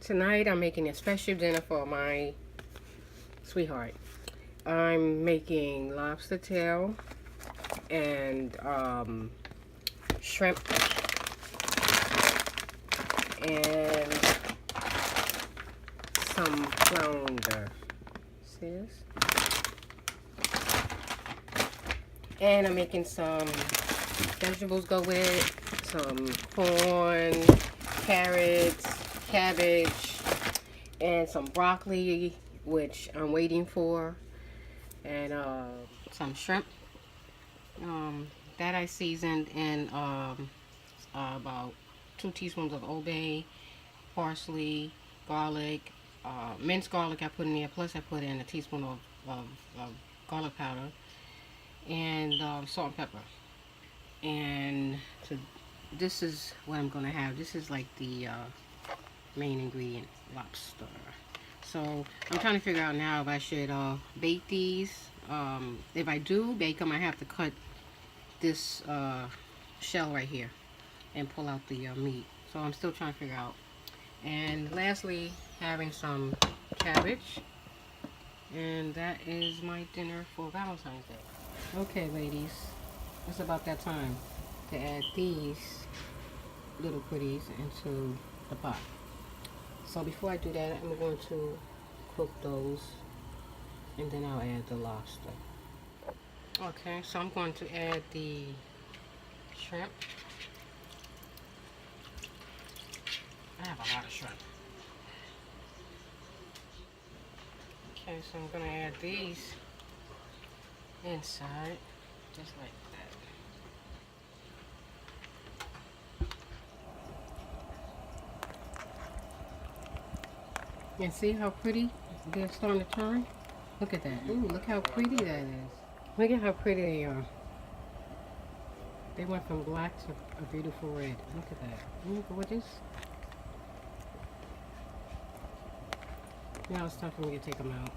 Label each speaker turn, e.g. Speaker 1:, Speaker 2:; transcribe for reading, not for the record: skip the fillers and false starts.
Speaker 1: Tonight I'm making a special dinner for my sweetheart. I'm making lobster tail and shrimp and some flounder. See this? And I'm making some vegetables go with it. Some corn, carrots, cabbage, and some broccoli, which I'm waiting for, and some shrimp that I seasoned in about 2 teaspoons of Old Bay, parsley, garlic, minced garlic I put in there, plus I put in a teaspoon of garlic powder, and salt and pepper. And so this is what I'm gonna have. This is like the main ingredient, lobster. So I'm trying to figure out now if I should bake these. If I do bake them, I have to cut this shell right here and pull out the meat. So I'm still trying to figure out. And lastly, having some cabbage. And that is my dinner for Valentine's Day. Okay, ladies, it's about that time to add these little pretties into the pot. So before I do that, I'm going to cook those, and then I'll add the lobster. Okay, so I'm going to add the shrimp. I have a lot of shrimp. Okay, so I'm going to add these inside, just like that. And see how pretty they're starting to turn? Look at that. Ooh, look how pretty that is. Look at how pretty they are. They went from black to a beautiful red. Look at that. Isn't it gorgeous? Now it's time for me to take them out.